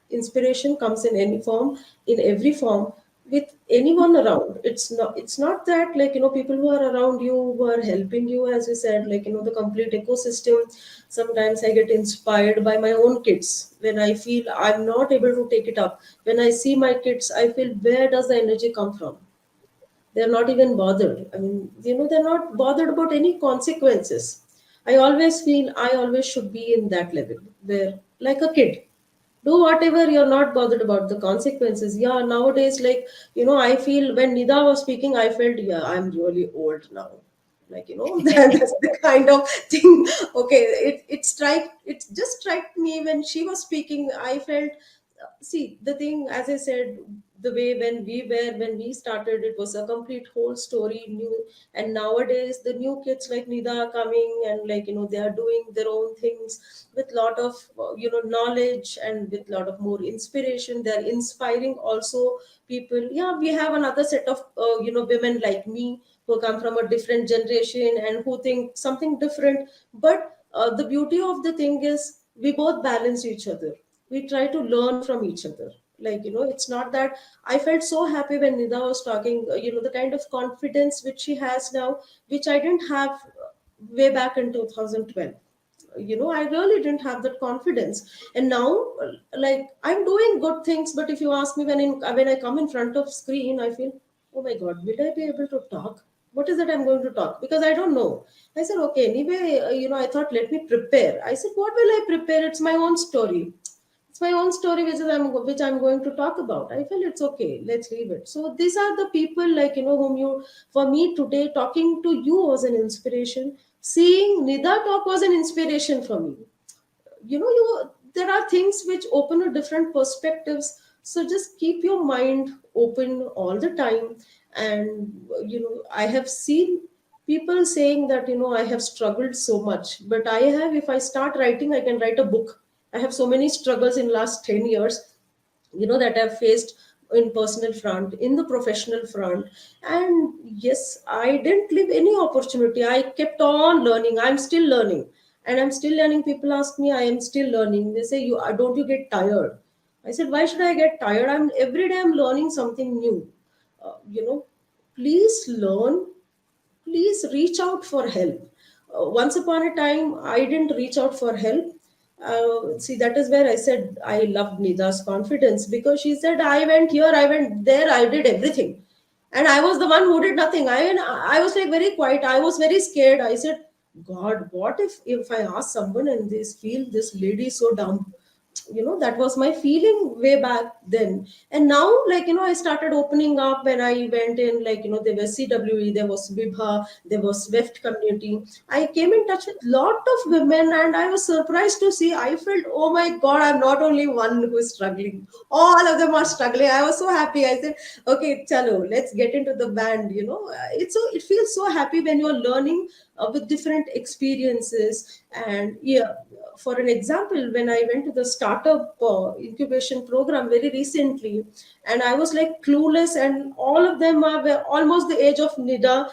Inspiration comes in any form, in every form, with anyone around. It's not that, like people who are around you, who are helping you, as you said, like the complete ecosystem. Sometimes I get inspired by my own kids when I feel I'm not able to take it up. When I see my kids, I feel, where does the energy come from? They're not even bothered. I mean, they're not bothered about any consequences. I always feel I always should be in that level where, like a kid, do whatever, you're not bothered about the consequences. Yeah, nowadays, like I feel when Nida was speaking, I felt, yeah, I'm really old now. Like that's the kind of thing. Okay, it just struck me when she was speaking. I felt, see, the thing, as I said, the way when we started, it was a complete whole story new. And nowadays the new kids like Nida are coming, and like they are doing their own things with lot of knowledge, and with lot of more inspiration. They're inspiring also people. Yeah, we have another set of women like me, who come from a different generation and who think something different. But the beauty of the thing is, we both balance each other. We try to learn from each other. Like it's not that. I felt so happy when Nida was talking, the kind of confidence which she has now, which I didn't have way back in 2012. I really didn't have that confidence. And now, like, I'm doing good things, but if you ask me, when I come in front of screen, I feel, oh my god, will I be able to talk? What is it I'm going to talk? Because I don't know. I said, okay, anyway, I thought, let me prepare. I said, what will I prepare? It's my own story. It's my own story which I'm going to talk about. I feel it's okay. Let's leave it. So these are the people, like, whom you, for me today, talking to you was an inspiration. Seeing Nida talk was an inspiration for me. You there are things which open a different perspectives. So just keep your mind open all the time. And I have seen people saying that I have struggled so much, but I have, if I start writing, I can write a book. I have so many struggles in last 10 years, that I've faced in personal front, in the professional front. And yes, I didn't leave any opportunity. I kept on learning. I'm still learning, and I'm still learning. People ask me, I am still learning. They say, you don't you get tired? I said, why should I get tired? I'm every day I'm learning something new. Please learn. Please reach out for help. Once upon a time, I didn't reach out for help. See, that is where I said I loved Nida's confidence, because she said, I went here, I went there, I did everything. And I was the one who did nothing. I was like very quiet. I was very scared. I said, God, what if I ask someone and they feel this lady is so dumb? That was my feeling way back then. And now, like, I started opening up. When I went in, like, there was CWE, there was Vibha, there was Swift community. I came in touch with lot of women, and I was surprised to see. I felt, oh my God, I'm not only one who is struggling. All of them are struggling. I was so happy. I said, okay, chalo, let's get into the band. It feels so happy when you're learning with different experiences. And yeah, for an example, when I went to the startup incubation program very recently, and I was like clueless, and all of them were almost the age of Nida,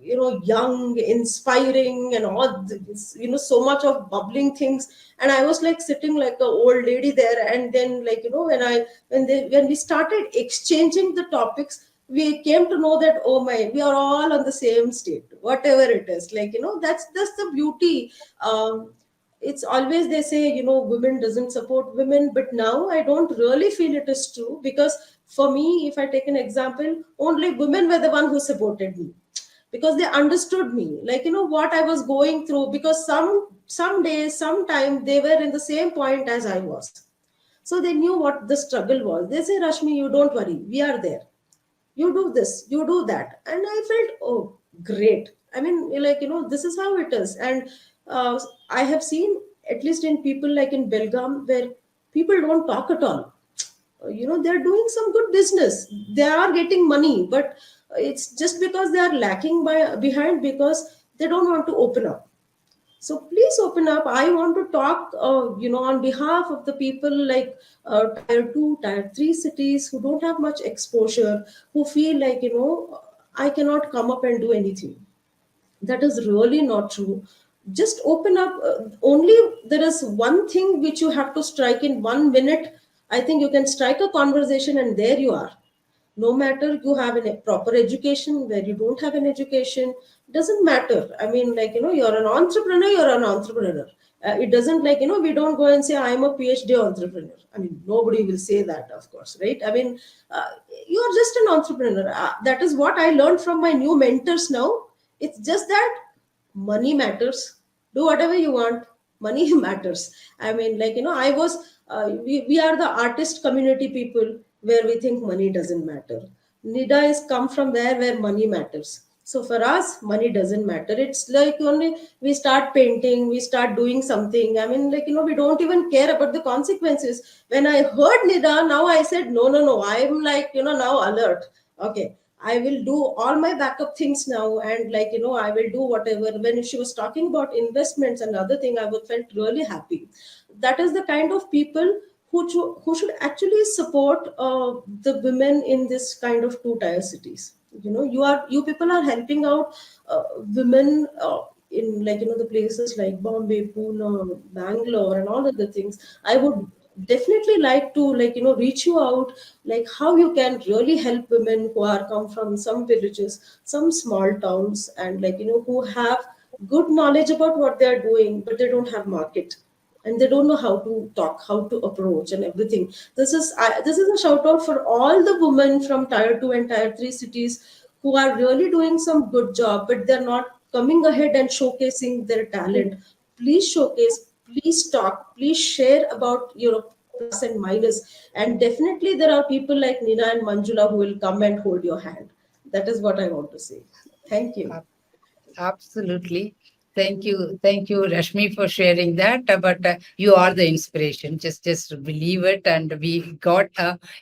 young, inspiring, and all this, so much of bubbling things. And I was like sitting like an old lady there. And then, like, when we started exchanging the topics, we came to know that, oh my, we are all on the same state, whatever it is. Like, that's the beauty. It's always, they say, women doesn't support women, but now I don't really feel it is true. Because for me, if I take an example, only women were the one who supported me, because they understood me, like, what I was going through. Because some days, sometime, they were in the same point as I was. So they knew what the struggle was. They say, Rashmi, you don't worry, we are there. You do this, you do that. And I felt, oh, great. I mean, like, this is how it is. And I have seen, at least in people like in Belgaum, where people don't talk at all. They're doing some good business, they are getting money, but it's just because they are lacking behind, because they don't want to open up. So please open up. I want to talk, on behalf of the people, like tier 2, tier 3 cities, who don't have much exposure, who feel like, I cannot come up and do anything. That is really not true. Just open up. Only there is one thing which you have to strike in 1 minute. I think you can strike a conversation, and there you are. No matter you have a proper education, where you don't have an education, doesn't matter. I mean, like, you're an entrepreneur, you're an entrepreneur. It doesn't, like, we don't go and say, I'm a PhD entrepreneur. I mean, nobody will say that, of course, right? I mean, you're just an entrepreneur. That is what I learned from my new mentors now. It's just that money matters. Do whatever you want, money matters. I mean, like, we are the artist community people, where we think money doesn't matter. Nida is come from there, where money matters. So for us, money doesn't matter. It's like, only we start painting, we start doing something. I mean, like, we don't even care about the consequences. When I heard Nida, now I said, no, no, no, I'm like, now alert. Okay, I will do all my backup things now. And, like, I will do whatever. When she was talking about investments and other thing, I would felt really happy. That is the kind of people who should actually support the women in this kind of two-tier cities. You people are helping out women in, like, the places like Bombay, Pune, Bangalore, and all other things. I would definitely like to, like, reach you out, like, how you can really help women who are come from some villages, some small towns, and, like, who have good knowledge about what they are doing, but they don't have market, and they don't know how to talk, how to approach, and everything. This is a shout out for all the women from tier 2 and tier 3 cities, who are really doing some good job, but they're not coming ahead and showcasing their talent. Please showcase, please talk, please share about, plus and minus. And definitely there are people like Nina and Manjula who will come and hold your hand. That is what I want to say. Thank you. Absolutely. Thank you, Rashmi, for sharing that. But you are the inspiration. Just believe it, and we got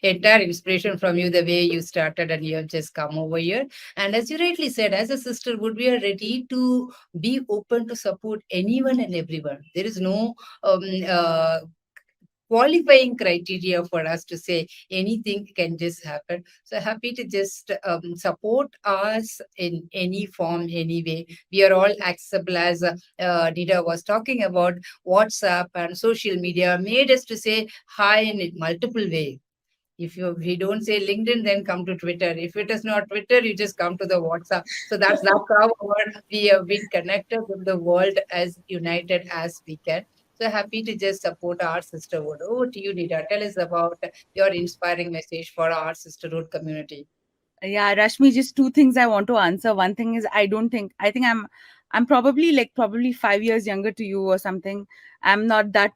entire inspiration from you. The way you started, and you have just come over here. And as you rightly said, as a sisterhood, we are ready to be open to support anyone and everyone. There is no um, uh, qualifying criteria for us to say anything can just happen. So happy to just support us in any form, any way. We are all accessible, as Nida was talking about. WhatsApp and social media made us to say hi in multiple ways. If we don't say LinkedIn, then come to Twitter. If it is not Twitter, you just come to the WhatsApp. So that's how we have been connected with the world as united as we can. So happy to just support our sisterhood. Over to you, Nida. Tell us about your inspiring message for our sisterhood community. Yeah, Rashmi, just two things I want to answer. One thing is I think I'm probably like probably 5 years younger to you or something. I'm not that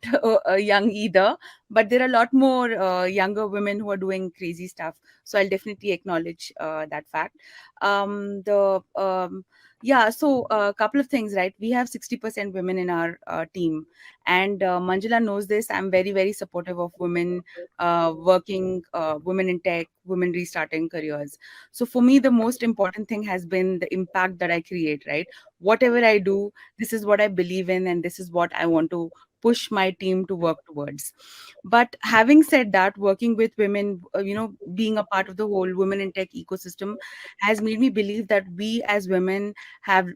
young either, but there are a lot more younger women who are doing crazy stuff. So I'll definitely acknowledge that fact. The Yeah, so a couple of things, right? We have 60% women in our team, and Manjula knows this. I'm very very supportive of women working, women in tech, women restarting careers. So for me, the most important thing has been the impact that I create, right? Whatever I do, this is what I believe in, and this is what I want to push my team to work towards. But having said that, working with women, being a part of the whole women in tech ecosystem has made me believe that we as women have,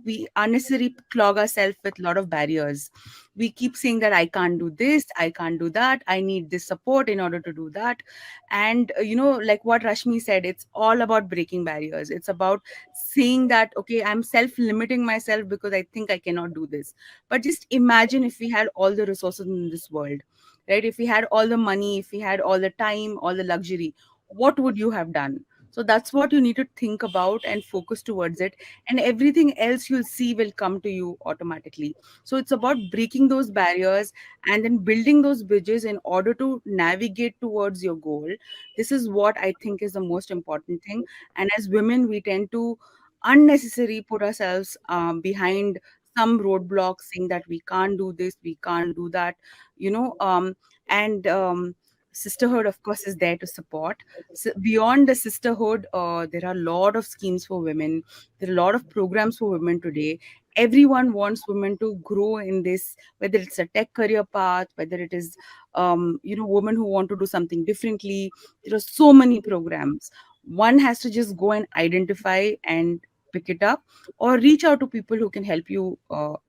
we unnecessarily clog ourselves with a lot of barriers. We keep saying that I can't do this, I can't do that, I need this support in order to do that. And like what Rashmi said, it's all about breaking barriers. It's about saying that, okay, I'm self limiting myself because I think I cannot do this. But just imagine if we had all the resources in this world, right? If we had all the money, if we had all the time, all the luxury, what would you have done? So that's what you need to think about and focus towards it, and everything else you'll see will come to you automatically. So it's about breaking those barriers and then building those bridges in order to navigate towards your goal. This is what I think is the most important thing. And as women, we tend to unnecessarily put ourselves behind some roadblocks, saying that we can't do this, we can't do that, you know and sisterhood of course is there to support. So beyond the sisterhood, there are a lot of schemes for women, there are a lot of programs for women today. Everyone wants women to grow in this, whether it's a tech career path, whether it is women who want to do something differently. There are so many programs. One has to just go and identify and pick it up, or reach out to people who can help you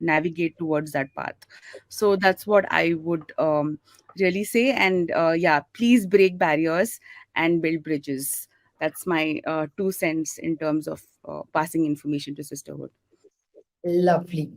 navigate towards that path. So that's what I would really say. And yeah, please break barriers and build bridges. That's my 2 cents in terms of passing information to sisterhood. Lovely.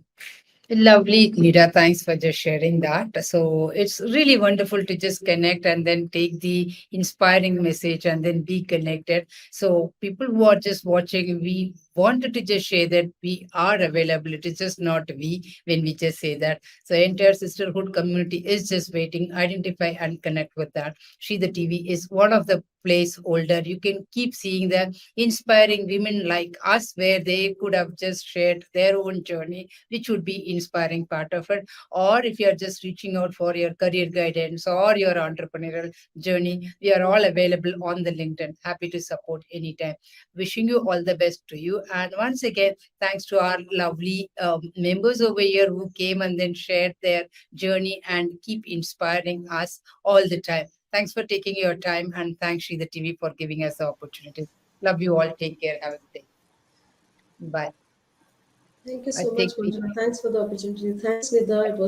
Lovely, Nida. Thanks for just sharing that. So it's really wonderful to just connect and then take the inspiring message and then be connected. So people who are just watching, we wanted to just share that we are available. It is just not we when we just say that. So entire sisterhood community is just waiting. Identify and connect with that. She the TV is one of the placeholder. You can keep seeing the inspiring women like us where they could have just shared their own journey, which would be inspiring part of it. Or if you are just reaching out for your career guidance or your entrepreneurial journey, we are all available on the LinkedIn. Happy to support anytime. Wishing you all the best to you. And once again, thanks to our lovely members over here who came and then shared their journey and keep inspiring us all the time. Thanks for taking your time, and thanks Shri the TV for giving us the opportunity. Love you all. Take care. Have a good day. Bye. Thank you I so much, take Manjula. Thanks for the opportunity. Thanks, Nida. It was